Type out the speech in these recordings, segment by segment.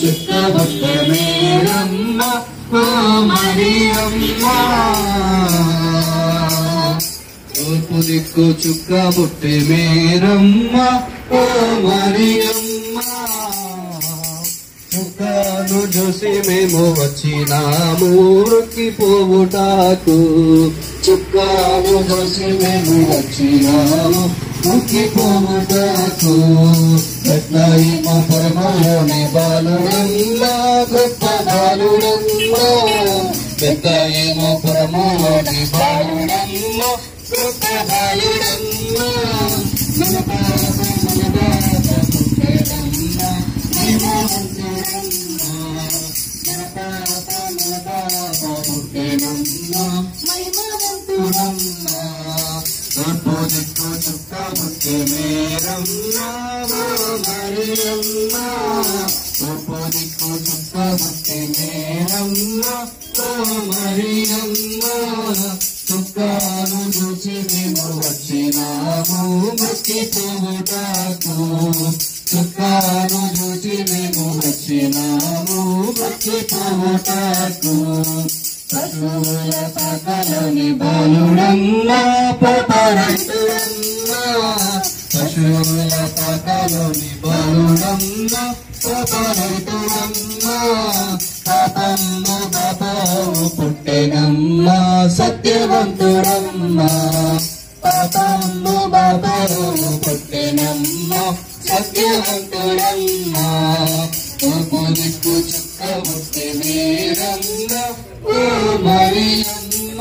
చుక్కబుట్టే మేరమ్మ ఓ మరియమ్మ తూర్పు దిక్కు చుక్కబుట్టే మేరమ్మ ఓ మరియమ్మ చుక్కను చూసి మేము వచ్చినాము మొక్కిపోవుటకు చుక్కను చూసి మేము వచ్చినాము మొక్కిపోవుటకు ఎట్లయిమ పరమలోని బాలుడమ్మ గొప్ప బాలుడమ్మ ఎట్లయిమ పరమలోని బాలుడమ్మ గొప్ప బాలుడమ్మ మన పాప తూర్పు దిక్కు చుక్కబుట్టే మేరమ్మ మరియమ్మ తూర్పు దిక్కు చుక్కబుట్టే మేరమ్మ మరియమ్మ చుక్కను చూసి మేము వచ్చినాము మొక్కిపోవుటకు చుక్కను చూసి మేము వచ్చినాము మొక్కిపోవుటకు పశువుల పక్కలోని బాలుడమ్మ పాపరైతుడమ్మ పశువుల పక్కలోని బాలుడమ్మ పాపరైతుడమ్మ పాపమ్మ బాబావు పుట్టెనమ్మ సత్యవంతుడమ్మ పాపమ్మ బాబావు పుట్టెనమ్మ సత్యవంతుడమ్మ తూర్పు దిక్కు చుక్కబుట్టే మేరమ్మ ఓ మరియమ్మ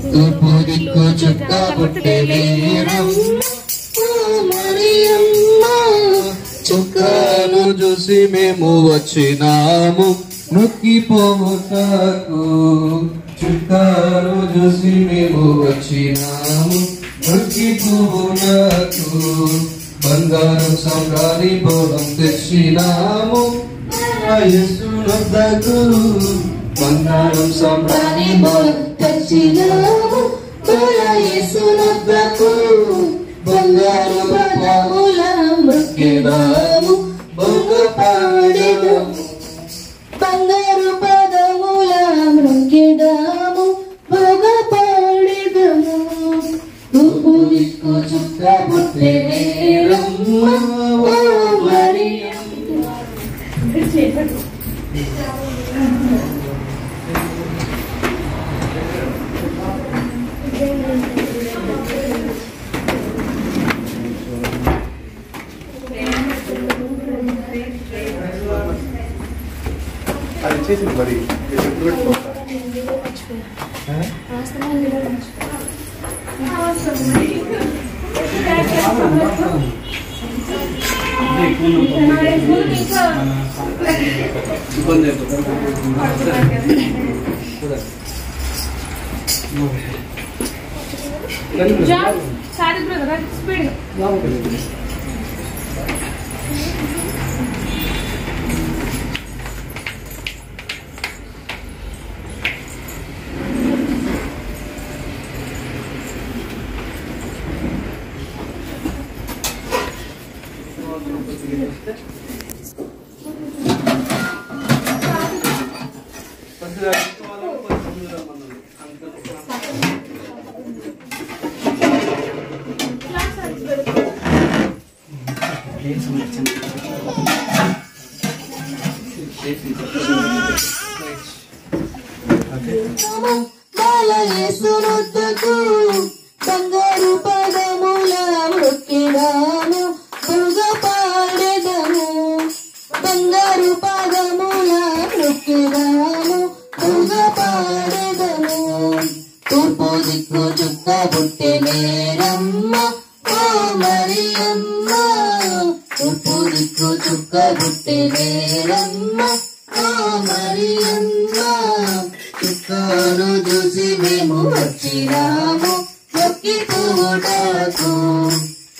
తూర్పు దిక్కు చుక్కబుట్టే మేరమ్మ ఓ మరియమ్మ చుక్కను చూసి మేము వచ్చినాము మొక్కిపోవుటకు చుక్కను చూసి మేము వచ్చినాము మొక్కిపోవుటకు బంగారం సంగారి బోధం తెచ్చినాము యేసునొద్దకు బంగారం సంగారి బోధం తెచ్చినాము యేసునొద్దకు బంగారం పదముల మృక్కెదాము బొంగ పాడెదము బంగారు పదముల మృక్కెదాము బొంగ పాడెదము తూర్పు దిక్కు చుక్కబుట్టే మేరమ్మ ఓ మరియమ్మ అది చేసింది మరి యేసునొద్దకు బంగారు పదముల మృక్కెదాము బొంగ పాడెదము బంగారు పదముల మృక్కెదాము బొంగ పాడెదము తూర్పు దిక్కు చుక్కబుట్టే మేరమ్మ ఓ మరియమ్మ తూర్పు దిక్కు చుక్కబుట్టే మేరమ్మ ఓ మరియమ్మ చుక్కను చూసి మేము వచ్చినాము మొక్కిపోవుటకు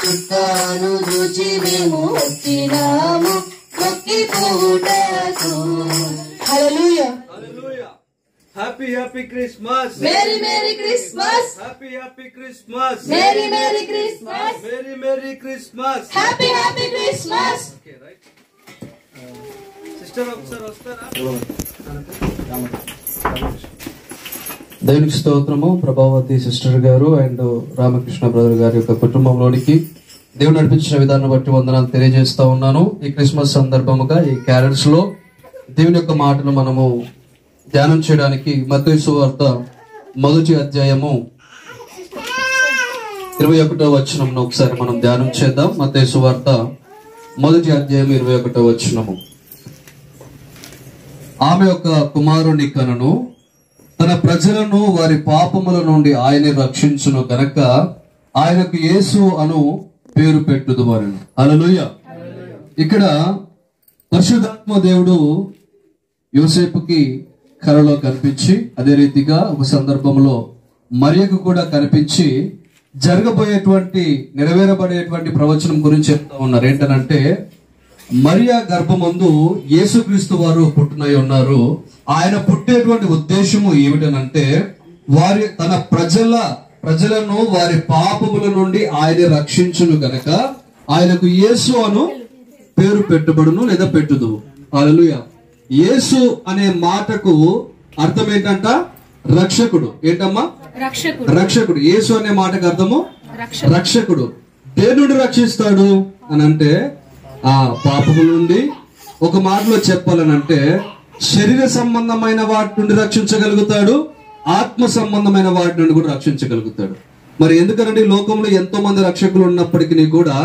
చుక్కను చూసి మేము వచ్చినాము మొక్కిపోవుటకు hallelujah hallelujah happy happy Christmas merry merry Christmas happy happy Christmas merry merry Christmas merry merry Christmas happy happy Christmas okay right sister ఒకసారి వస్తారా? దేవునికి స్తోత్రము. ప్రభావతి సిస్టర్ గారు అండ్ రామకృష్ణ బ్రదర్ గారి యొక్క కుటుంబంలోనికి దేవుడు నడిపించిన విధానం బట్టి వందనాలు తెలియజేస్తా ఉన్నాను. ఈ క్రిస్మస్ సందర్భముగా ఈ క్యారెట్స్ లో దేవుని యొక్క మాటలు మనము ధ్యానం చేయడానికి మత్తయి సువార్త 1వ అధ్యాయము 21వ వచనం ఒకసారి మనం ధ్యానం చేద్దాం. మత్తయి సువార్త 1వ అధ్యాయం 21వ వచనము. ఆమె యొక్క కుమారుని కనును, తన ప్రజలను వారి పాపముల నుండి ఆయన రక్షించును గనక ఆయనకు యేసు అను పేరు పెట్టుదుమని. హల్లెలూయా. ఇక్కడ పరిశుద్ధాత్మ దేవుడు యోసేపుకి కలలో కనిపించి, అదే రీతిగా ఒక సందర్భంలో మరియకు కూడా కనిపించి జరగబోయేటువంటి నెరవేరబడేటువంటి ప్రవచనం గురించి చెప్తా ఉన్నారు. ఏంటనంటే మరియా గర్భమందు యేసుక్రీస్తు వారు పుట్టునై ఉన్నారు. ఆయన పుట్టేటువంటి ఉద్దేశము ఏమిటనంటే తన ప్రజలను వారి పాపముల నుండి ఆయన రక్షించును గనక ఆయనకు యేసు అను పేరు పెట్టుబడును లేదా పెట్టుదు. హల్లెలూయా. యేసు అనే మాటకు అర్థం ఏంటంట? రక్షకుడు. ఏంటమ్మా? రక్షకుడు. యేసు అనే మాటకు అర్థము రక్షకుడు. దేని నుండి రక్షిస్తాడు అని అంటే ఆ పాపముల నుండి, ఒక మాటలో చెప్పాలనంటే శరీర సంబంధమైన వాటి నుండి రక్షించగలుగుతాడు, ఆత్మ సంబంధమైన వాటి నుండి కూడా రక్షించగలుగుతాడు. మరి ఎందుకంటే ఈ లోకంలో ఎంతో మంది రక్షకులు ఉన్నప్పటికీ కూడా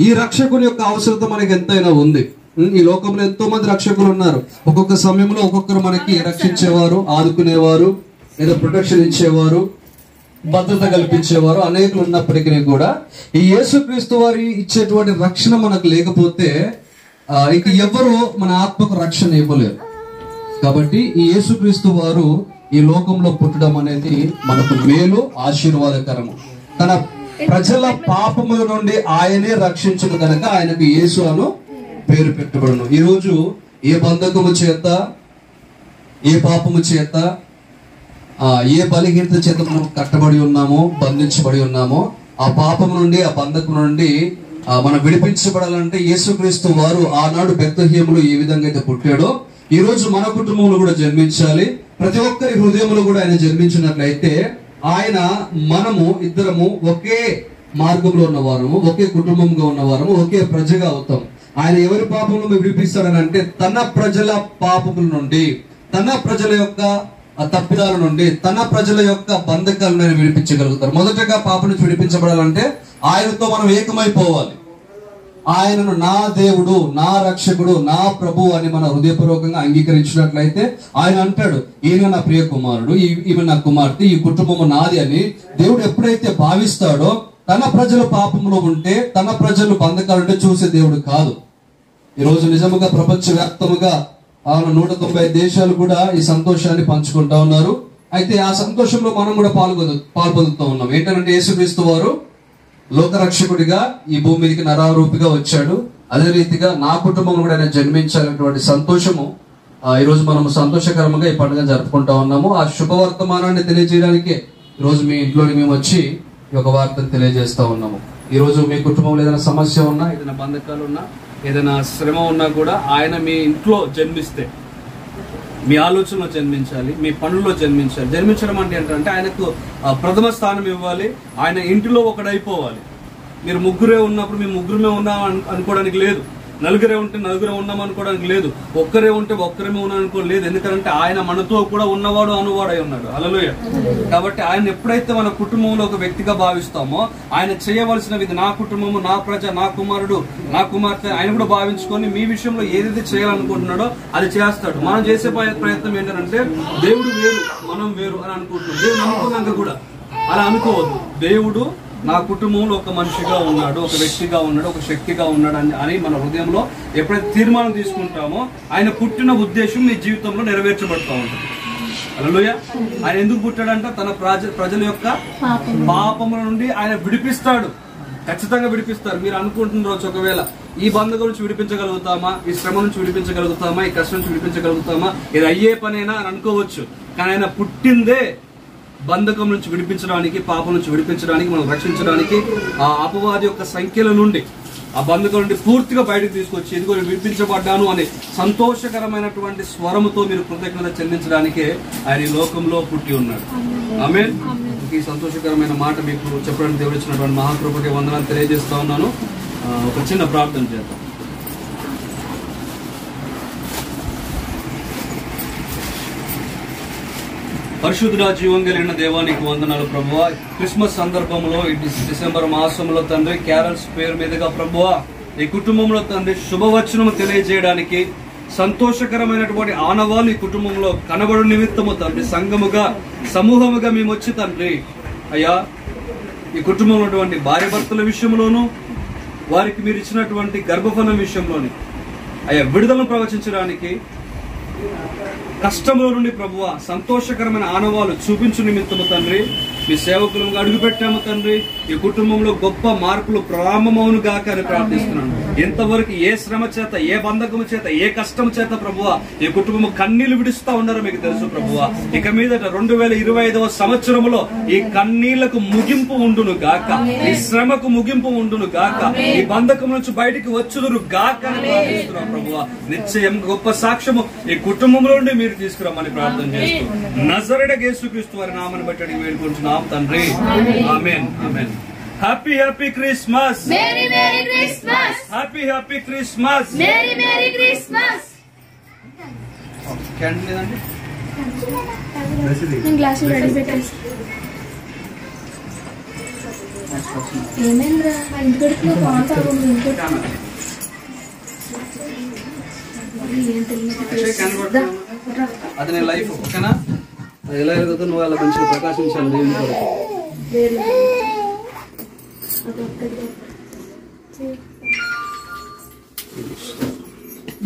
ఈ రక్షకుని యొక్క అవసరత మనకి ఎంతైనా ఉంది. ఈ లోకంలో ఎంతో మంది రక్షకులు ఉన్నారు. ఒక్కొక్క సమయంలో ఒక్కొక్కరు మనకి రక్షించేవారు, ఆదుకునేవారు, ఏదో ప్రొటెక్షన్ ఇచ్చేవారు, భద్రత కల్పించేవారు అనేకులు ఉన్నప్పటికీ కూడా ఈ యేసుక్రీస్తు వారి ఇచ్చేటువంటి రక్షణ మనకు లేకపోతే ఇక ఎవరు మన ఆత్మకు రక్షణ ఇవ్వలేరు. కాబట్టి ఈ యేసుక్రీస్తు వారు ఈ లోకంలో పుట్టడం అనేది మనకు మేలు, ఆశీర్వాదకరము. తన ప్రజల పాపముల నుండి ఆయనే రక్షించును కనుక ఆయనకు యేసు అను పేరు పెట్టబడును. ఈ రోజు ఏ బంధకము చేత, ఏ పాపము చేత, ఏ బలహీనత చేత మనం కట్టబడి ఉన్నామో, బంధించబడి ఉన్నామో, ఆ పాపం నుండి, ఆ బంధకం నుండి మనం విడిపించబడాలంటే యేసుక్రీస్తు వారు ఆనాడు బెత్లెహేములో ఏ విధంగా అయితే పుట్టాడో ఈ రోజు మన కుటుంబంలో కూడా జన్మించాలి. ప్రతి ఒక్కరి హృదయంలో కూడా ఆయన జన్మించినట్లయితే మనము ఇద్దరము ఒకే మార్గంలో ఉన్నవారము, ఒకే కుటుంబంగా ఉన్నవారము, ఒకే ప్రజగా అవుతాం. ఆయన ఎవరి పాపములను విడిపిస్తాడని అంటే తన ప్రజల పాపముల నుండి, తన ప్రజల యొక్క తప్పిదాల నుండి, తన ప్రజల యొక్క బంధకాల నుండి విడిపించగలుగుతారు. మొదటగా పాపం నుంచి విడిపించబడాలంటే ఆయనతో మనం ఏకమైపోవాలి. ఆయనను నా దేవుడు, నా రక్షకుడు, నా ప్రభు అని మన హృదయపూర్వకంగా అంగీకరించినట్లయితే ఆయన అంటాడు, ఈయన నా ప్రియ కుమారుడు, ఈమె నా కుమార్తె, ఈ కుటుంబము నాది అని దేవుడు ఎప్పుడైతే భావిస్తాడో, తన ప్రజలు పాపంలో ఉంటే, తన ప్రజలు బంధకాలుంటే చూసే దేవుడు కాదు. ఈరోజు నిజముగా ప్రపంచవ్యాప్తముగా 190 దేశాలు కూడా ఈ సంతోషాన్ని పంచుకుంటా ఉన్నారు. అయితే ఆ సంతోషంలో మనం కూడా పాల్పొందుతూ ఉన్నాం. ఏంటంటే యేసుక్రీస్తు వారు లోకరక్షకుడిగా ఈ భూమి మీదకి నరారూపిగా వచ్చాడు. అదే రీతిగా నా కుటుంబం కూడా ఆయన జన్మించాలనేటువంటి సంతోషము ఈ రోజు మనం సంతోషకరంగా ఈ పండుగ జరుపుకుంటా ఉన్నాము. ఆ శుభవర్తమానాన్ని తెలియజేయడానికి ఈ రోజు మీ ఇంట్లోని మేము వచ్చి ఈ యొక్క వార్తను తెలియజేస్తా ఉన్నాము. ఈ రోజు మీ కుటుంబంలో ఏదైనా సమస్య ఉన్నా, ఏదైనా బంధకాలు ఉన్నా, ఏదైనా శ్రమ ఉన్నా కూడా ఆయన మీ ఇంట్లో జన్మిస్తే, మీ ఆలోచనలో జన్మించాలి, మీ పనుల్లో జన్మించాలి. జన్మించడం అంటే ఏంటంటే ఆయనకు ప్రథమ స్థానం ఇవ్వాలి, ఆయన ఇంటిలో ఒకడైపోవాలి. మీరు ముగ్గురే ఉన్నప్పుడు మీ ముగ్గురమే ఉన్నాం అనుకోవడానికి లేదు, నలుగురే ఉంటే నలుగురే ఉన్నాం అనుకోవడానికి లేదు, ఒక్కరే ఉంటే ఒక్కరేమే ఉన్నాం అనుకోలేదు. ఎందుకంటే ఆయన మనతో కూడా ఉన్నవాడు, అనువాడై ఉన్నాడు. హల్లెలూయా. కాబట్టి ఆయన ఎప్పుడైతే మన కుటుంబంలో ఒక వ్యక్తిగా భావిస్తామో ఆయన చేయవలసినవి, నా కుటుంబము, నా ప్రజ, నా కుమారుడు, నా కుమార్తె, ఆయన కూడా భావించుకొని మీ విషయంలో ఏదైతే చేయాలనుకుంటున్నాడో అది చేస్తాడు. మనం చేసే ప్రయత్నం ఏంటంటే దేవుడు వేరు, మనం వేరు అని అనుకుంటున్నాం. దేవుడు అనుకున్నాక కూడా అలా అనుకోవద్దు. దేవుడు నా కుటుంబంలో ఒక మనిషిగా ఉన్నాడు, ఒక వ్యక్తిగా ఉన్నాడు, ఒక శక్తిగా ఉన్నాడు అని మన హృదయంలో ఎప్పుడైతే తీర్మానం తీసుకుంటామో ఆయన పుట్టిన ఉద్దేశం మీ జీవితంలో నెరవేర్చబడుతూ ఉంటుంది. హల్లెలూయా. ఆయన ఎందుకు పుట్టాడంటే తన ప్రజల యొక్క పాపముల నుండి ఆయన విడిపిస్తాడు. ఖచ్చితంగా విడిపిస్తారు. మీరు అనుకుంటున్న రోజు ఒకవేళ ఈ బంధం నుంచి విడిపించగలుగుతామా, ఈ శ్రమ నుంచి విడిపించగలుగుతామా, ఈ కష్టం నుంచి విడిపించగలుగుతామా, ఇది అయ్యే పనేనా అని అనుకోవచ్చు. కానీ ఆయన పుట్టిందే బంధకం నుంచి విడిపించడానికి, పాపం నుంచి విడిపించడానికి, మనం రక్షించడానికి, ఆ అపవాది యొక్క సంఖ్యల నుండి ఆ బంధకం నుండి పూర్తిగా బయటకు తీసుకొచ్చి ఇదిగో విడిపించబడ్డాను అనే సంతోషకరమైనటువంటి స్వరముతో మీరు కృతజ్ఞత చెల్లించడానికే ఆయన ఈ లోకంలో పుట్టి ఉన్నాడు. ఆమేన్. ఈ సంతోషకరమైన మాట మీకు చెప్పడానికి దేవుడు ఇచ్చినటువంటి మహాకృపకి వందనాలు తెలియజేస్తా ఉన్నాను. ఒక చిన్న ప్రార్థన చేద్దాం. పరిశుద్ధుడా, జీవం కలిగిన దేవానికి వందనాలు ప్రభువా. క్రిస్మస్ సందర్భంలో ఈ డిసెంబర్ మాసంలో తండ్రి క్యారల్స్ పేరు మీదుగా ప్రభువా ఈ కుటుంబంలో తండ్రి శుభవచనము తెలియజేయడానికి సంతోషకరమైనటువంటి ఆనవాళ్ళు ఈ కుటుంబంలో కనబడు నిమిత్తము తండ్రి సంఘముగా సమూహముగా మేము వచ్చి తండ్రి అయ్యా ఈ కుటుంబంలో ఉన్నటువంటి భార్య భర్తల విషయంలోనూ వారికి మీరు ఇచ్చినటువంటి గర్భఫలం విషయంలోని అయ్యా విడుదలను ప్రవచించడానికి కష్టంలో నుండి ప్రభువా సంతోషకరమైన ఆనవాళ్ళు చూపించు నిమిత్తము తండ్రి మీ సేవకులుగా అడుగుపెట్టాము తండ్రి. ఈ కుటుంబంలో గొప్ప మార్పులు ప్రారంభమవును గాక అని ప్రార్థిస్తున్నాను. ఎంతవరకు ఏ శ్రమ చేత, ఏ బంధకము చేత, ఏ కష్టం చేత ప్రభువా ఈ కుటుంబం కన్నీళ్లు విడుస్తా ఉన్నారో మీకు తెలుసు ప్రభువా. ఇక మీదట 2025వ సంవత్సరంలో ఈ కన్నీళ్లకు ముగింపు ఉండును గాక, ఈ శ్రమకు ముగింపు ఉండును గాక, ఈ బంధకం నుంచి బయటికి వచ్చుదురు గాక అని ప్రార్థిస్తున్నాం ప్రభువా. నిశ్చయం గొప్ప సాక్ష్యము ఈ కుటుంబంలో నుండి మీరు తీసుకురమ్మని ప్రార్థన చేస్తూ నజరేయుడైన యేసుక్రీస్తు వారి నామమును బట్టి అడిగి వేడుకుంటున్నాం తండ్రి. Amen. Amen. Happy happy Christmas. Merry merry Christmas. Happy happy Christmas. Merry merry Christmas. Candle లేదండి? నేను గ్లాసులు రెడీ పెట్టాను. ఏమైందిరా ఇంటి కడుపులో పాన్ తాగుంది. ఏం తెలియదు. అది నీ లైఫ్ ఓకేనా? అది ఎలా ఎదుగుతుందో నువ్వు అలా మంచిగా ప్రకాశించాలి దేవుని కొరకు.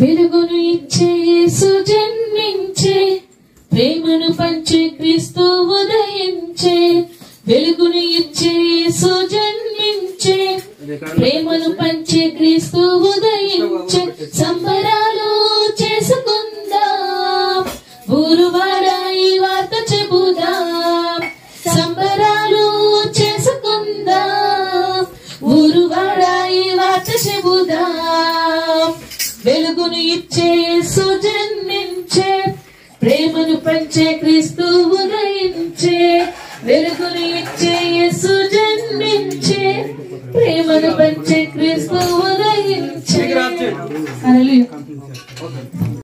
వెలుగును ఇచ్చే యేసు జన్మించే, ప్రేమను పంచే క్రీస్తు ఉదయించే. వెలుగును ఇచ్చే యేసు జన్మించే, ప్రేమను పంచే క్రీస్తు ఉదయించే. సంబరాలు చేసుకుందాం, ఊరువాడ ఈ వార్త చెబుదాం. సంబరాలు చేసుకుందాం, ఊరువాడ ఈ వార్త చెబుదాం. వెలుగును ఇచ్చే యేసు జన్మించే, ప్రేమను పంచే క్రీస్తు ఉదయించే. వెలుగును ఇచ్చే యేసు జన్మించే, ప్రేమను పంచే క్రీస్తు ఉదయించే. హల్లెలూయా.